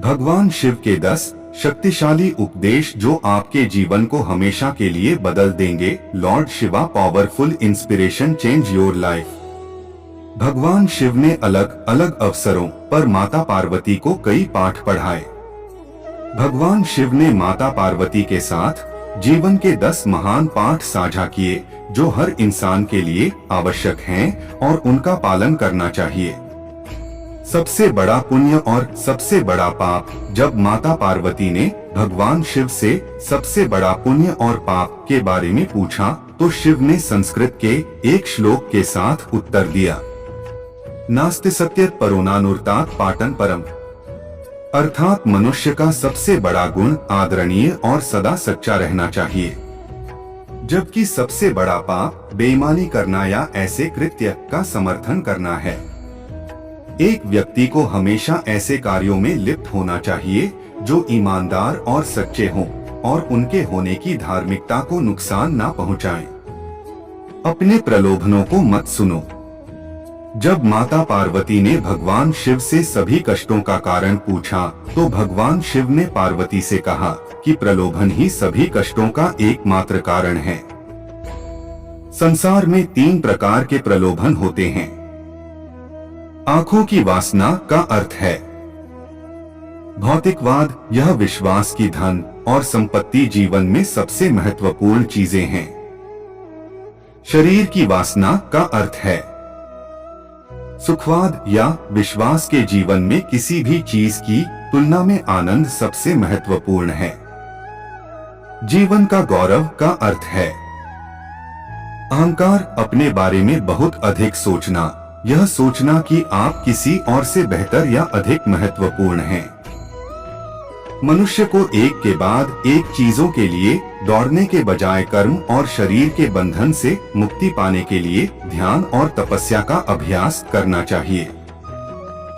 भगवान शिव के 10 शक्तिशाली उपदेश जो आपके जीवन को हमेशा के लिए बदल देंगे। Lord Shiva powerful inspiration change your life. भगवान शिव ने अलग अलग अवसरों पर माता पार्वती को कई पाठ पढ़ाए। भगवान शिव ने माता पार्वती के साथ जीवन के 10 महान पाठ साझा किए जो हर इंसान के लिए आवश्यक हैं और उनका पालन करना चाहिए। सबसे बड़ा पुण्य और सबसे बड़ा पाप। जब माता पार्वती ने भगवान शिव से सबसे बड़ा पुण्य और पाप के बारे में पूछा तो शिव ने संस्कृत के एक श्लोक के साथ उत्तर दिया, नास्ति सत्यत परो नानुर्तात पाटन परम। अर्थात मनुष्य का सबसे बड़ा गुण आदरणीय और सदा सच्चा रहना चाहिए, जबकि सबसे बड़ा पाप बेईमानी करना या ऐसे कृत्य का समर्थन करना है। एक व्यक्ति को हमेशा ऐसे कार्यों में लिप्त होना चाहिए जो ईमानदार और सच्चे हों और उनके होने की धार्मिकता को नुकसान ना पहुंचाएं। अपने प्रलोभनों को मत सुनो। जब माता पार्वती ने भगवान शिव से सभी कष्टों का कारण पूछा तो भगवान शिव ने पार्वती से कहा कि प्रलोभन ही सभी कष्टों का एकमात्र कारण है। संसार में 3 प्रकार के प्रलोभन होते हैं। आंखों की वासना का अर्थ है भौतिकवाद। यह विश्वास की धन और संपत्ति जीवन में सबसे महत्वपूर्ण चीजें हैं। शरीर की वासना का अर्थ है सुखवाद या विश्वास के जीवन में किसी भी चीज की तुलना में आनंद सबसे महत्वपूर्ण है। जीवन का गौरव का अर्थ है अहंकार, अपने बारे में बहुत अधिक सोचना। यह सोचना कि आप किसी और से बेहतर या अधिक महत्वपूर्ण हैं। मनुष्य को एक के बाद एक चीजों के लिए दौड़ने के बजाय कर्म और शरीर के बंधन से मुक्ति पाने के लिए ध्यान और तपस्या का अभ्यास करना चाहिए।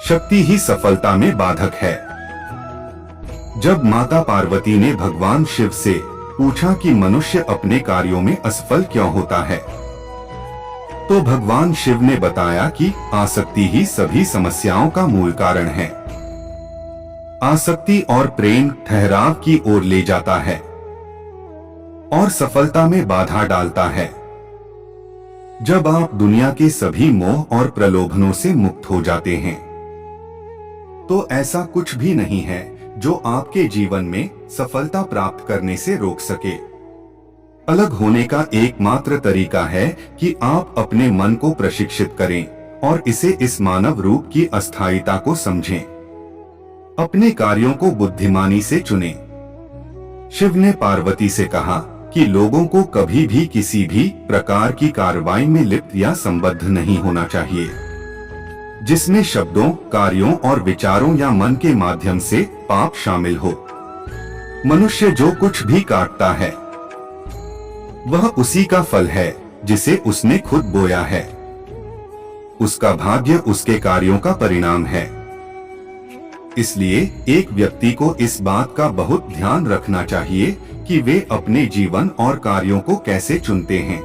शक्ति ही सफलता में बाधक है। जब माता पार्वती ने भगवान शिव से पूछा कि मनुष्य अपने कार्यों में असफल क्यों होता है, तो भगवान शिव ने बताया कि आसक्ति ही सभी समस्याओं का मूल कारण है। आसक्ति और प्रेम ठहराव की ओर ले जाता है और सफलता में बाधा डालता है। जब आप दुनिया के सभी मोह और प्रलोभनों से मुक्त हो जाते हैं तो ऐसा कुछ भी नहीं है जो आपके जीवन में सफलता प्राप्त करने से रोक सके। अलग होने का एकमात्र तरीका है कि आप अपने मन को प्रशिक्षित करें और इसे इस मानव रूप की अस्थायीता को समझें। अपने कार्यों को बुद्धिमानी से चुनें। शिव ने पार्वती से कहा कि लोगों को कभी भी किसी भी प्रकार की कार्रवाई में लिप्त या संबद्ध नहीं होना चाहिए जिसमें शब्दों, कार्यों और विचारों या मन के माध्यम से पाप शामिल हो। मनुष्य जो कुछ भी काटता है वह उसी का फल है जिसे उसने खुद बोया है। उसका भाग्य उसके कार्यों का परिणाम है। इसलिए एक व्यक्ति को इस बात का बहुत ध्यान रखना चाहिए कि वे अपने जीवन और कार्यों को कैसे चुनते हैं।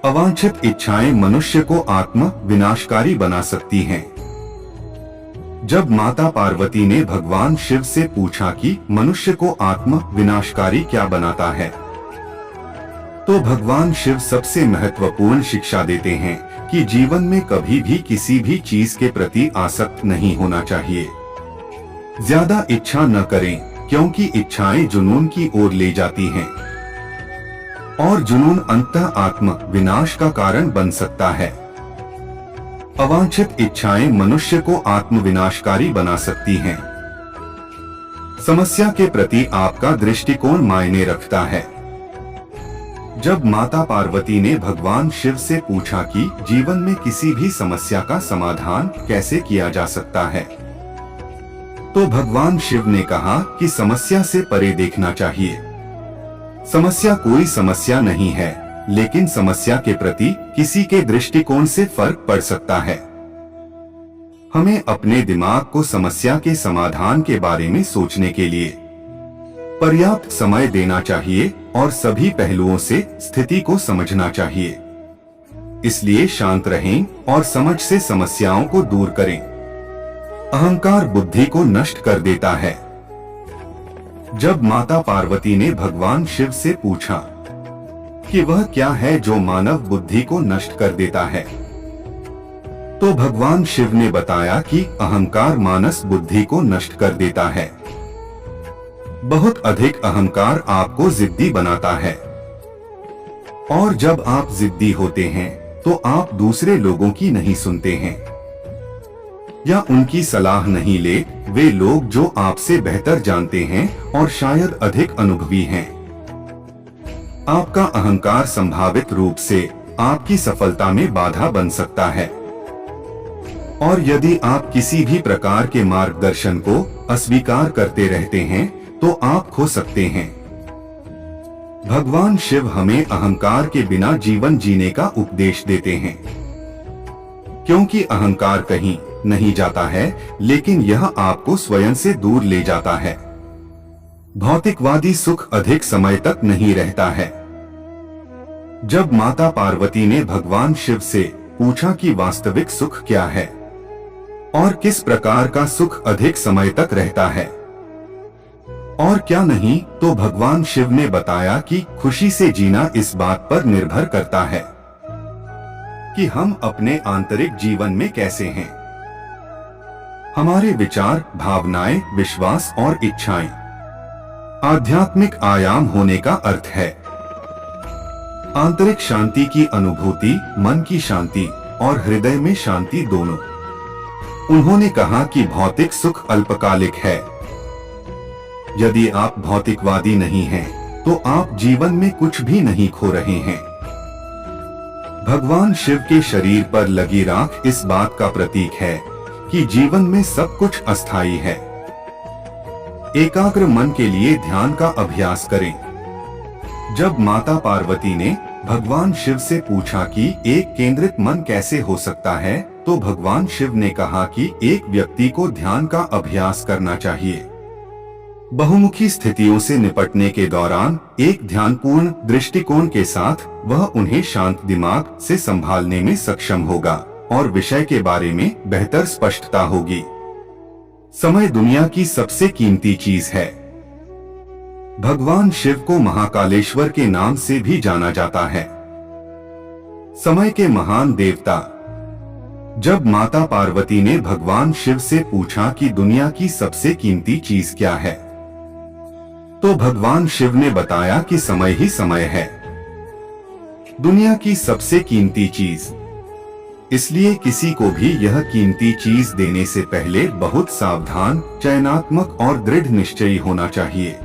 अवांछित इच्छाएं मनुष्य को आत्म विनाशकारी बना सकती हैं। जब माता पार्वती ने भगवान शिव से पूछा कि मनुष्य को आत्म विनाशकारी क्या बनाता है, तो भगवान शिव सबसे महत्वपूर्ण शिक्षा देते हैं कि जीवन में कभी भी किसी भी चीज के प्रति आसक्त नहीं होना चाहिए। ज्यादा इच्छा न करें क्योंकि इच्छाएं जुनून की ओर ले जाती हैं और जुनून अंततः आत्म विनाश का कारण बन सकता है। अवांछित इच्छाएं मनुष्य को आत्म विनाशकारी बना सकती हैं। समस्या के प्रति आपका दृष्टिकोण मायने रखता है। जब माता पार्वती ने भगवान शिव से पूछा कि जीवन में किसी भी समस्या का समाधान कैसे किया जा सकता है, तो भगवान शिव ने कहा कि समस्या से परे देखना चाहिए। समस्या कोई समस्या नहीं है, लेकिन समस्या के प्रति किसी के दृष्टिकोण से फर्क पड़ सकता है। हमें अपने दिमाग को समस्या के समाधान के बारे में सोचने के लिए पर्याप्त समय देना चाहिए और सभी पहलुओं से स्थिति को समझना चाहिए। इसलिए शांत रहें और समझ से समस्याओं को दूर करें। अहंकार बुद्धि को नष्ट कर देता है। जब माता पार्वती ने भगवान शिव से पूछा कि वह क्या है जो मानव बुद्धि को नष्ट कर देता है, तो भगवान शिव ने बताया कि अहंकार मानस बुद्धि को नष्ट कर देता है। बहुत अधिक अहंकार आपको जिद्दी बनाता है, और जब आप जिद्दी होते हैं तो आप दूसरे लोगों की नहीं सुनते हैं या उनकी सलाह नहीं ले। वे लोग जो आपसे बेहतर जानते हैं और शायद अधिक अनुभवी हैं। आपका अहंकार संभावित रूप से आपकी सफलता में बाधा बन सकता है, और यदि आप किसी भी प्रकार के मार्गदर्शन को अस्वीकार करते रहते हैं तो आप खो सकते हैं। भगवान शिव हमें अहंकार के बिना जीवन जीने का उपदेश देते हैं, क्योंकि अहंकार कहीं नहीं जाता है, लेकिन यह आपको स्वयं से दूर ले जाता है। भौतिकवादी सुख अधिक समय तक नहीं रहता है। जब माता पार्वती ने भगवान शिव से पूछा कि वास्तविक सुख क्या है और किस प्रकार का सुख अधिक समय तक रहता है और क्या नहीं, तो भगवान शिव ने बताया कि खुशी से जीना इस बात पर निर्भर करता है कि हम अपने आंतरिक जीवन में कैसे हैं। हमारे विचार, भावनाएं, विश्वास और इच्छाएं आध्यात्मिक आयाम होने का अर्थ है। आंतरिक शांति की अनुभूति, मन की शांति और हृदय में शांति दोनों। उन्होंने कहा कि भौतिक सुख अल्पकालिक है। यदि आप भौतिकवादी नहीं हैं, तो आप जीवन में कुछ भी नहीं खो रहे हैं। भगवान शिव के शरीर पर लगी राख इस बात का प्रतीक है कि जीवन में सब कुछ अस्थायी है। एकाग्र मन के लिए ध्यान का अभ्यास करें। जब माता पार्वती ने भगवान शिव से पूछा कि एक केंद्रित मन कैसे हो सकता है, तो भगवान शिव ने कहा कि एक व्यक्ति को ध्यान का अभ्यास करना चाहिए। बहुमुखी स्थितियों से निपटने के दौरान एक ध्यानपूर्ण दृष्टिकोण के साथ वह उन्हें शांत दिमाग से संभालने में सक्षम होगा और विषय के बारे में बेहतर स्पष्टता होगी। समय दुनिया की सबसे कीमती चीज है। भगवान शिव को महाकालेश्वर के नाम से भी जाना जाता है, समय के महान देवता। जब माता पार्वती ने भगवान शिव से पूछा कि दुनिया की सबसे कीमती चीज क्या है, तो भगवान शिव ने बताया कि समय ही समय है, दुनिया की सबसे कीमती चीज। इसलिए किसी को भी यह कीमती चीज देने से पहले बहुत सावधान, चयनात्मक और दृढ़ निश्चयी होना चाहिए।